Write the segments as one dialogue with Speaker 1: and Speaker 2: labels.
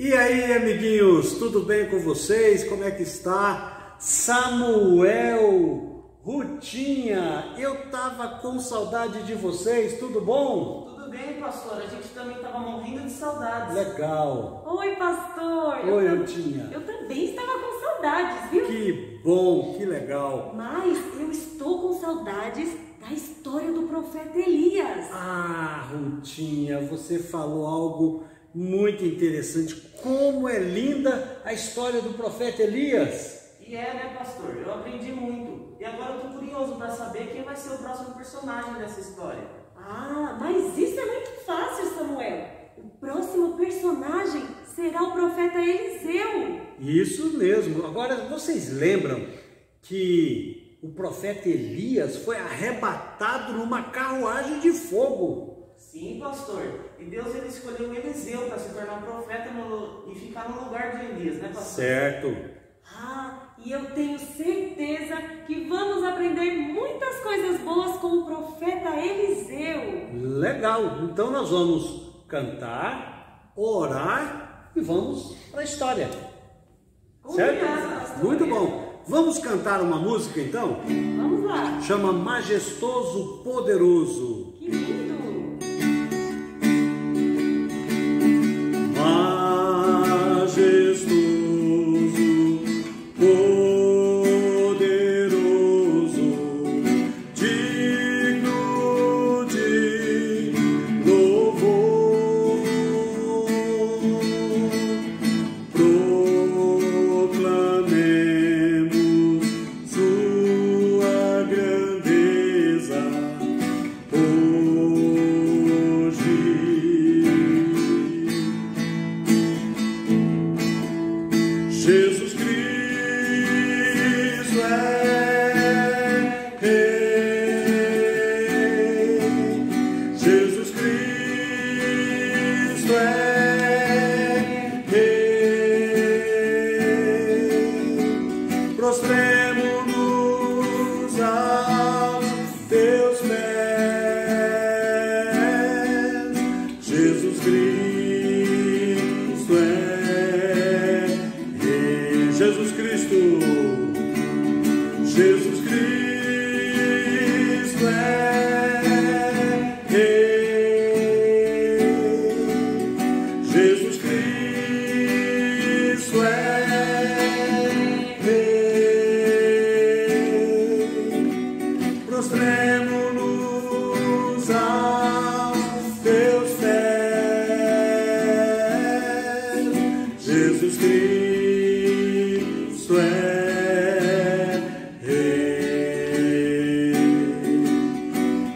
Speaker 1: E aí, amiguinhos, tudo bem com vocês? Como é que está? Samuel, Rutinha, eu tava com saudade de vocês, tudo bom?
Speaker 2: Tudo bem, pastor, a gente também estava morrendo de saudades.
Speaker 1: Legal.
Speaker 3: Oi, pastor.
Speaker 1: Oi, Rutinha.
Speaker 3: Eu também estava com saudades, viu?
Speaker 1: Que bom, que legal.
Speaker 3: Mas eu estou com saudades da história do profeta Elias.
Speaker 1: Ah, Rutinha, você falou algo muito interessante. Como é linda a história do profeta Elias.
Speaker 2: E né, pastor? Eu aprendi muito. E agora eu tô curioso para saber quem vai ser o próximo personagem dessa história.
Speaker 3: Ah, mas isso é muito fácil, Samuel. O próximo personagem será o profeta Eliseu.
Speaker 1: Isso mesmo. Agora, vocês lembram que o profeta Elias foi arrebatado numa carruagem de fogo?
Speaker 2: Sim, pastor. E Deus ele escolheu Eliseu para se tornar profeta e ficar no lugar de Elias, né, pastor?
Speaker 1: Certo.
Speaker 3: Ah, e eu tenho certeza que vamos aprender muitas coisas boas com o profeta Eliseu.
Speaker 1: Legal. Então nós vamos cantar, orar e vamos para a história. Certo?
Speaker 3: Pastor.
Speaker 1: Muito bom. Vamos cantar uma música então?
Speaker 3: Vamos lá.
Speaker 1: Chama Majestoso Poderoso.
Speaker 3: Que lindo.
Speaker 1: Majestoso, poderoso, digno de louvor, proclamemos sua grandeza hoje. Jesus Cristo é Rei, Jesus Cristo é Rei, prostremo-nos aos teus pés, Jesus Cristo é Jesus Cristo, Jesus Cristo é Rei, Jesus Cristo é Rei, prostremo-nos aos teus pés, Jesus Cristo é Rei,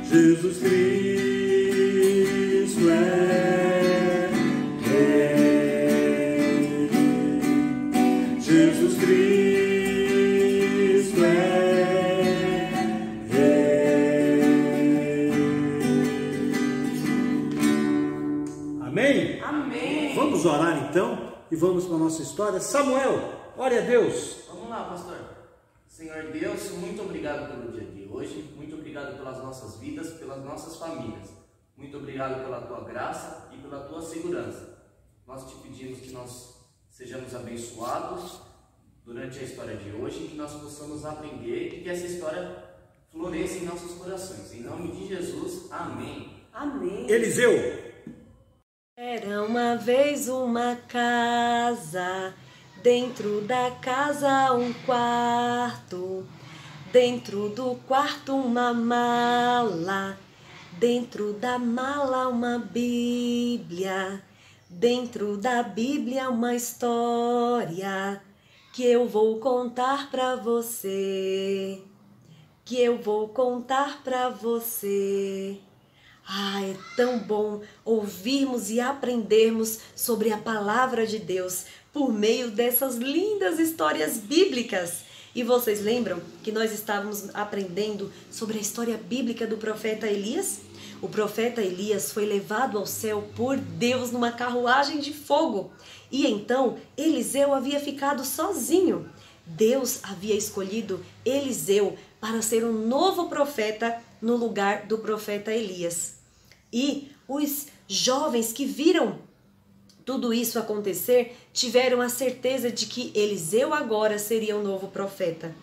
Speaker 1: Jesus Cristo é Rei, Jesus Cristo é Rei. Amém?
Speaker 2: Amém!
Speaker 1: Vamos orar então e vamos para a nossa história. Samuel, ore a Deus.
Speaker 2: Vamos lá, pastor. Senhor Deus, muito obrigado pelo dia de hoje, muito obrigado pelas nossas vidas, pelas nossas famílias. Muito obrigado pela tua graça e pela tua segurança. Nós te pedimos que nós sejamos abençoados durante a história de hoje, que nós possamos aprender e que essa história floresça em nossos corações. Em nome de Jesus, amém.
Speaker 3: Amém.
Speaker 1: Eliseu.
Speaker 3: Era uma vez uma casa, dentro da casa um quarto, dentro do quarto uma mala, dentro da mala uma Bíblia, dentro da Bíblia uma história que eu vou contar pra você, que eu vou contar pra você. Ah, é tão bom ouvirmos e aprendermos sobre a palavra de Deus por meio dessas lindas histórias bíblicas. E vocês lembram que nós estávamos aprendendo sobre a história bíblica do profeta Elias? O profeta Elias foi levado ao céu por Deus numa carruagem de fogo. E então Eliseu havia ficado sozinho. Deus havia escolhido Eliseu para ser um novo profeta no lugar do profeta Elias. E os jovens que viram tudo isso acontecer, tiveram a certeza de que Eliseu agora seria o novo profeta.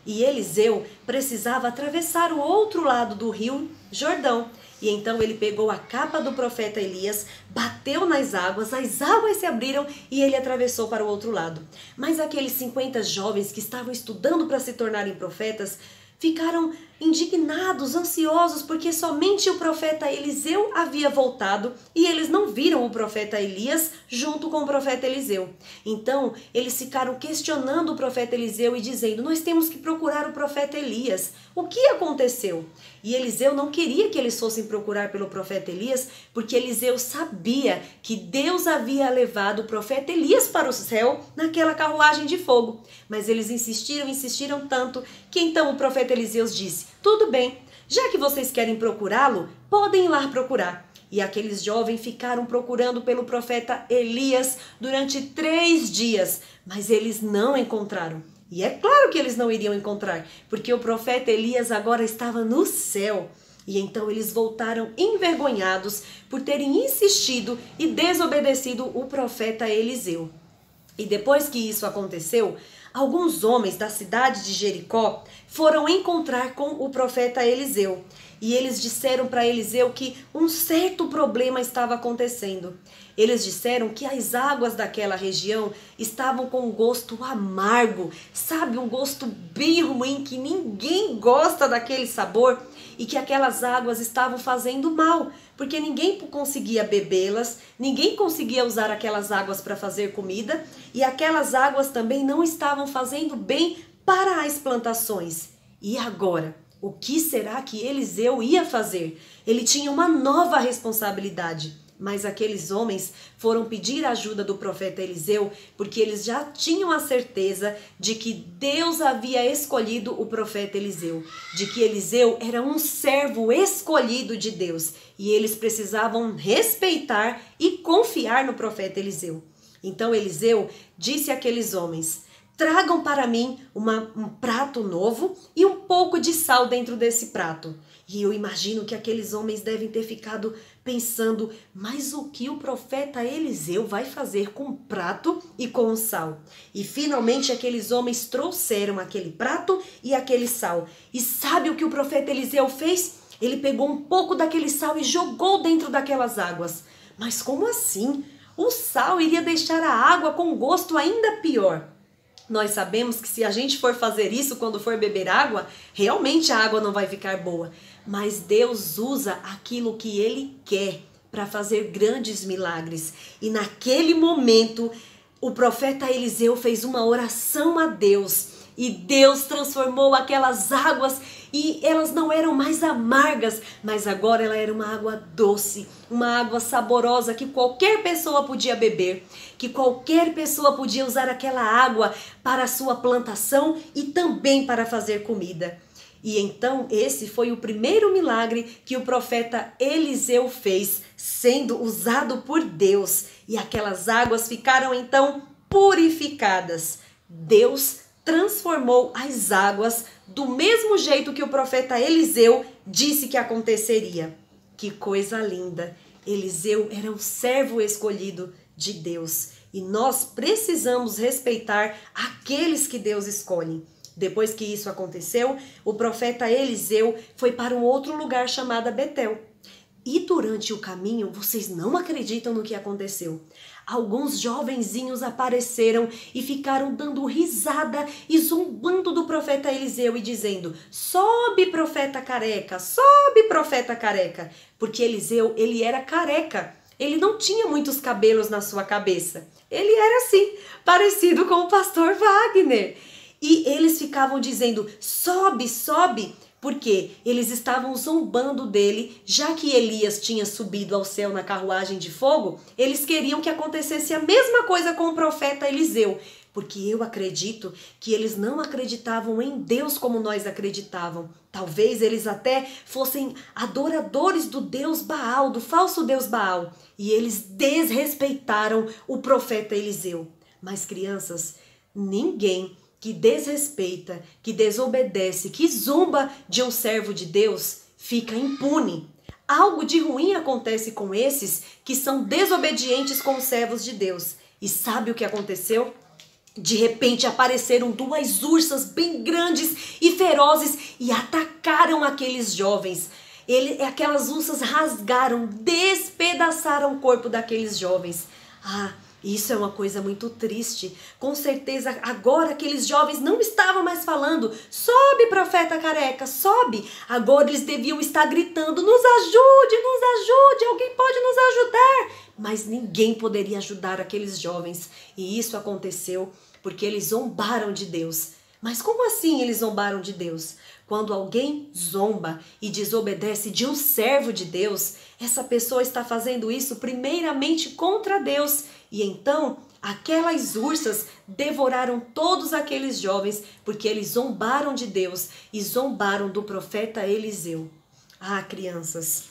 Speaker 3: E Eliseu precisava atravessar o outro lado do rio Jordão. E então ele pegou a capa do profeta Elias, bateu nas águas, as águas se abriram e ele atravessou para o outro lado. Mas aqueles 50 jovens que estavam estudando para se tornarem profetas ficaram indignados, ansiosos, porque somente o profeta Eliseu havia voltado e eles não viram o profeta Elias junto com o profeta Eliseu. Então, eles ficaram questionando o profeta Eliseu e dizendo: nós temos que procurar o profeta Elias. O que aconteceu? E Eliseu não queria que eles fossem procurar pelo profeta Elias, porque Eliseu sabia que Deus havia levado o profeta Elias para o céu naquela carruagem de fogo. Mas eles insistiram tanto, que então o profeta Eliseu disse: tudo bem, já que vocês querem procurá-lo, podem ir lá procurar. E aqueles jovens ficaram procurando pelo profeta Elias durante 3 dias, mas eles não encontraram. E é claro que eles não iriam encontrar, porque o profeta Elias agora estava no céu. E então eles voltaram envergonhados por terem insistido e desobedecido o profeta Eliseu. E depois que isso aconteceu, alguns homens da cidade de Jericó foram encontrar com o profeta Eliseu. E eles disseram para Eliseu que um certo problema estava acontecendo. Eles disseram que as águas daquela região estavam com um gosto amargo, sabe, um gosto bem ruim, que ninguém gosta daquele sabor, e que aquelas águas estavam fazendo mal, porque ninguém conseguia bebê-las, ninguém conseguia usar aquelas águas para fazer comida, e aquelas águas também não estavam fazendo bem para as plantações. E agora? O que será que Eliseu ia fazer? Ele tinha uma nova responsabilidade. Mas aqueles homens foram pedir ajuda do profeta Eliseu, porque eles já tinham a certeza de que Deus havia escolhido o profeta Eliseu, de que Eliseu era um servo escolhido de Deus, e eles precisavam respeitar e confiar no profeta Eliseu. Então Eliseu disse àqueles homens: tragam para mim um prato novo e um pouco de sal dentro desse prato. E eu imagino que aqueles homens devem ter ficado pensando: mas o que o profeta Eliseu vai fazer com o prato e com o sal? E finalmente aqueles homens trouxeram aquele prato e aquele sal. E sabe o que o profeta Eliseu fez? Ele pegou um pouco daquele sal e jogou dentro daquelas águas. Mas como assim? O sal iria deixar a água com gosto ainda pior. Nós sabemos que se a gente for fazer isso quando for beber água, realmente a água não vai ficar boa. Mas Deus usa aquilo que Ele quer para fazer grandes milagres. E naquele momento, o profeta Eliseu fez uma oração a Deus. E Deus transformou aquelas águas e elas não eram mais amargas, mas agora ela era uma água doce, uma água saborosa que qualquer pessoa podia beber, que qualquer pessoa podia usar aquela água para a sua plantação e também para fazer comida. E então esse foi o primeiro milagre que o profeta Eliseu fez, sendo usado por Deus. E aquelas águas ficaram então purificadas. Deus transformou as águas do mesmo jeito que o profeta Eliseu disse que aconteceria. Que coisa linda! Eliseu era um servo escolhido de Deus e nós precisamos respeitar aqueles que Deus escolhe. Depois que isso aconteceu, o profeta Eliseu foi para um outro lugar chamado Betel. E durante o caminho, vocês não acreditam no que aconteceu. Alguns jovenzinhos apareceram e ficaram dando risada e zombando do profeta Eliseu e dizendo: sobe, profeta careca, sobe, profeta careca. Porque Eliseu, ele era careca. Ele não tinha muitos cabelos na sua cabeça. Ele era assim, parecido com o pastor Wagner. E eles ficavam dizendo: sobe, sobe. Porque eles estavam zombando dele, já que Elias tinha subido ao céu na carruagem de fogo, eles queriam que acontecesse a mesma coisa com o profeta Eliseu. Porque eu acredito que eles não acreditavam em Deus como nós acreditavam. Talvez eles até fossem adoradores do Deus Baal, do falso Deus Baal. E eles desrespeitaram o profeta Eliseu. Mas crianças, ninguém que desrespeita, que desobedece, que zomba de um servo de Deus, fica impune. algo de ruim acontece com esses que são desobedientes com os servos de Deus. E sabe o que aconteceu? De repente apareceram 2 ursas bem grandes e ferozes e atacaram aqueles jovens. Aquelas ursas rasgaram, despedaçaram o corpo daqueles jovens. Isso é uma coisa muito triste. Com certeza agora aqueles jovens não estavam mais falando: sobe, profeta careca, sobe. Agora eles deviam estar gritando: nos ajude, alguém pode nos ajudar. Mas ninguém poderia ajudar aqueles jovens. E isso aconteceu porque eles zombaram de Deus. Mas como assim eles zombaram de Deus? Quando alguém zomba e desobedece de um servo de Deus, essa pessoa está fazendo isso primeiramente contra Deus. E então, aquelas ursas devoraram todos aqueles jovens porque eles zombaram de Deus e zombaram do profeta Eliseu. Crianças,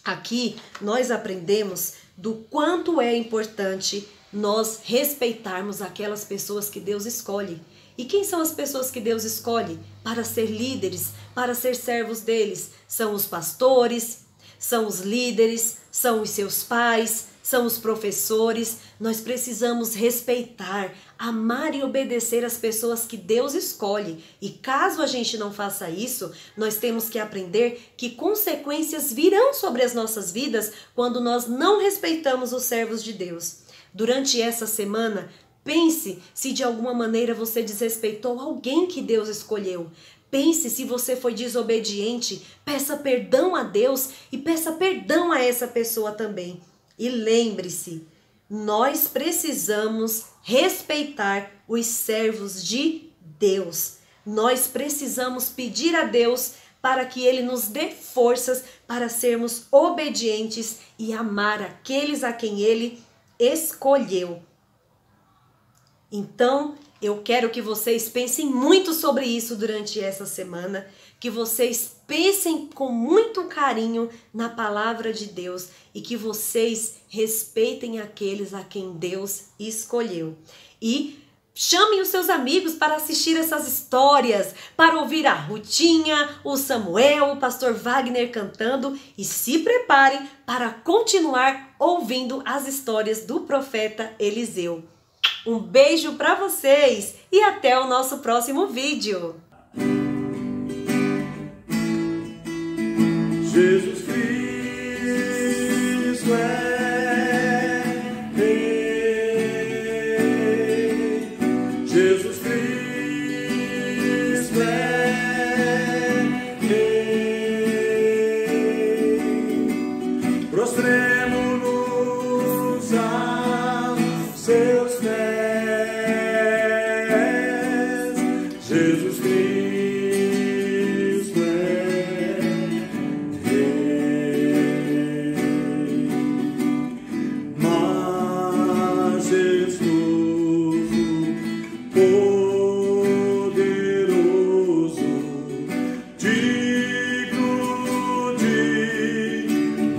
Speaker 3: aqui nós aprendemos do quanto é importante nós respeitarmos aquelas pessoas que Deus escolhe. E quem são as pessoas que Deus escolhe para ser líderes, para ser servos deles? São os pastores, são os líderes, são os seus pais, são os professores. Nós precisamos respeitar, amar e obedecer as pessoas que Deus escolhe. E caso a gente não faça isso, nós temos que aprender que consequências virão sobre as nossas vidas quando nós não respeitamos os servos de Deus. Durante essa semana, pense se de alguma maneira você desrespeitou alguém que Deus escolheu. Pense se você foi desobediente, peça perdão a Deus e peça perdão a essa pessoa também. E lembre-se, nós precisamos respeitar os servos de Deus. Nós precisamos pedir a Deus para que Ele nos dê forças para sermos obedientes e amar aqueles a quem Ele escolheu. Então, eu quero que vocês pensem muito sobre isso durante essa semana, que vocês pensem com muito carinho na palavra de Deus e que vocês respeitem aqueles a quem Deus escolheu. E chamem os seus amigos para assistir essas histórias, para ouvir a Rutinha, o Samuel, o pastor Wagner cantando e se preparem para continuar ouvindo as histórias do profeta Eliseu. Um beijo para vocês e até o nosso próximo vídeo.
Speaker 4: Jesus Cristo é Rei. Jesus Cristo é Rei. Prostremo-nos aos seus pés. Jesus Cristo é Rei, majestoso, poderoso, digno de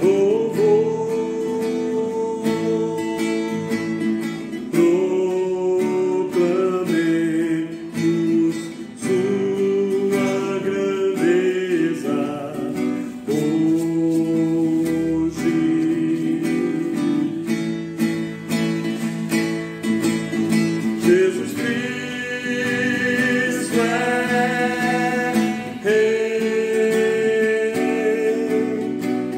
Speaker 4: louvor. Proclamemos sua grandeza hoje. Jesus Cristo é Rei.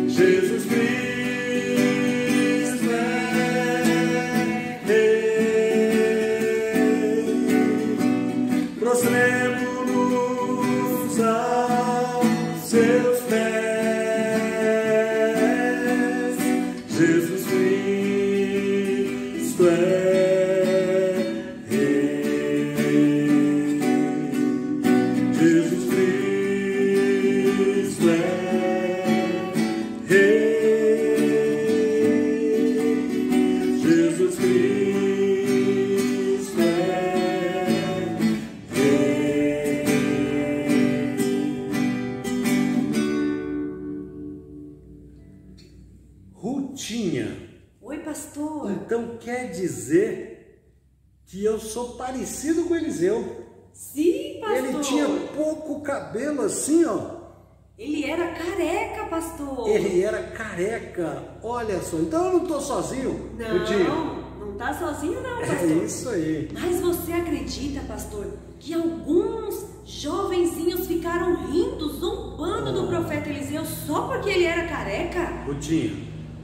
Speaker 4: Jesus Cristo é Rei. Prostremo-nos aos seus pés. Jesus Cristo é Rei. Jesus Cristo é Rei. Jesus Cristo é Rei.
Speaker 1: Rutinha,
Speaker 3: Oi, pastor.
Speaker 1: então quer dizer que eu sou parecido com Eliseu.
Speaker 3: Sim, pastor.
Speaker 1: Ele tinha pouco cabelo assim, ó.
Speaker 3: Ele era careca, pastor. pastor.
Speaker 1: Ele era careca, olha só. Então eu não estou sozinho, Rutinha.
Speaker 3: Não tá sozinho não, pastor.
Speaker 1: É isso aí.
Speaker 3: Mas você acredita, pastor, que alguns jovenzinhos ficaram rindo, zombando do profeta Eliseu só porque ele era careca?
Speaker 1: Rutinha,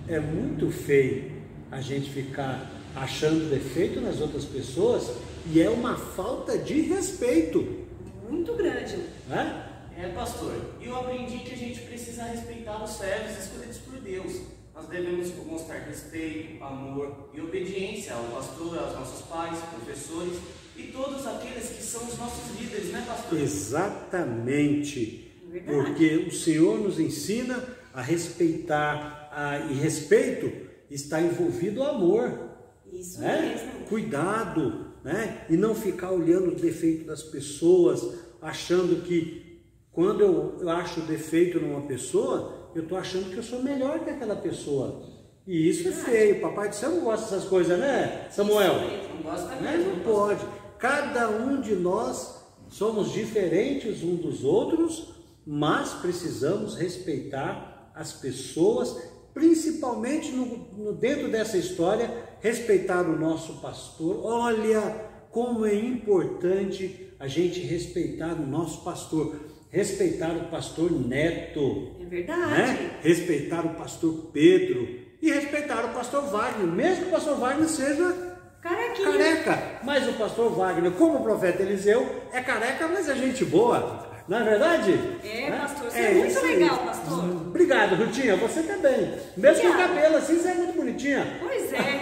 Speaker 1: é muito feio a gente ficar achando defeito nas outras pessoas e é uma falta de respeito.
Speaker 3: Muito grande.
Speaker 1: Né?
Speaker 2: É, pastor, eu aprendi que a gente precisa respeitar os servos escolhidos por Deus. Nós devemos mostrar respeito, amor e obediência ao pastor, aos nossos pais, professores e todos aqueles que são os nossos líderes, né, pastor?
Speaker 1: Exatamente.
Speaker 3: Verdade.
Speaker 1: Porque o Senhor nos ensina a respeitar, e respeito está envolvido o amor.
Speaker 3: Isso
Speaker 1: Né?
Speaker 3: mesmo.
Speaker 1: Cuidado, né? E não ficar olhando o defeito das pessoas, achando que quando eu acho defeito numa pessoa, eu estou achando que eu sou melhor que aquela pessoa. E isso é feio. Papai do céu não gosta dessas coisas, né, Samuel?
Speaker 2: Não gosta
Speaker 1: Mas
Speaker 2: mesmo,
Speaker 1: não
Speaker 2: pastor.
Speaker 1: pode. Cada um de nós somos diferentes uns dos outros, mas precisamos respeitar as pessoas, principalmente dentro dessa história, respeitar o nosso pastor. Olha como é importante a gente respeitar o nosso pastor, respeitar o pastor Neto,
Speaker 3: É verdade.
Speaker 1: né? Respeitar o pastor Pedro e respeitar o pastor Wagner, mesmo que o pastor Wagner seja
Speaker 3: Carequinha.
Speaker 1: careca, mas o pastor Wagner, como o profeta Eliseu, é careca, mas é gente boa, não é verdade?
Speaker 3: É,
Speaker 1: Né?
Speaker 3: pastor, você é muito
Speaker 1: isso aí.
Speaker 3: legal, pastor.
Speaker 1: Obrigado, Rutinha, você também. Mesmo com o
Speaker 3: Obrigada.
Speaker 1: cabelo assim, você é muito bonitinha.
Speaker 3: Pois é.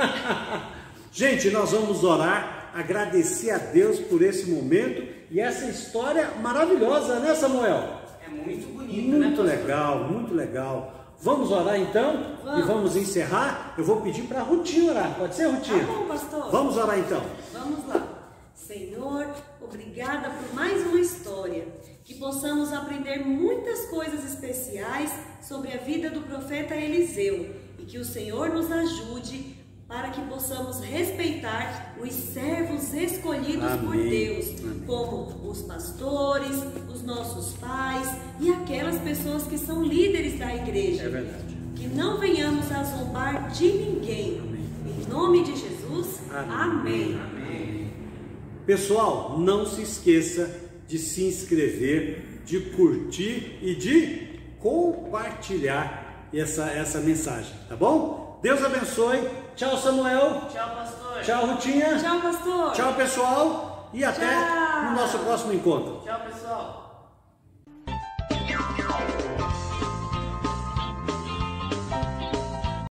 Speaker 1: Gente, nós vamos orar, agradecer a Deus por esse momento e essa história maravilhosa, né, Samuel?
Speaker 2: É muito bonito, né,
Speaker 1: Muito
Speaker 2: pastor?
Speaker 1: legal, muito legal. Vamos orar então?
Speaker 3: Vamos.
Speaker 1: E vamos encerrar? Eu vou pedir para a Rutinha orar. Pode ser, Rutinha?
Speaker 3: Tá bom, pastor.
Speaker 1: Vamos orar então.
Speaker 3: Vamos lá. Senhor, obrigada por mais uma história. Que possamos aprender muitas coisas especiais sobre a vida do profeta Eliseu. E que o Senhor nos ajude para que possamos respeitar os servos escolhidos por
Speaker 1: Amém.
Speaker 3: Deus,
Speaker 1: Amém.
Speaker 3: como os pastores, os nossos pais e aquelas pessoas que são líderes da igreja.
Speaker 1: É verdade.
Speaker 3: Que não venhamos a zombar de ninguém. Em nome de Jesus, amém.
Speaker 1: Pessoal, não se esqueça de se inscrever, de curtir e de compartilhar essa mensagem, tá bom? Deus abençoe. Tchau, Samuel.
Speaker 2: Tchau, pastor.
Speaker 1: Tchau, Rutinha.
Speaker 3: Tchau, pastor.
Speaker 1: Tchau, pessoal. E até
Speaker 3: Tchau.
Speaker 1: no nosso próximo encontro.
Speaker 2: Tchau, pessoal.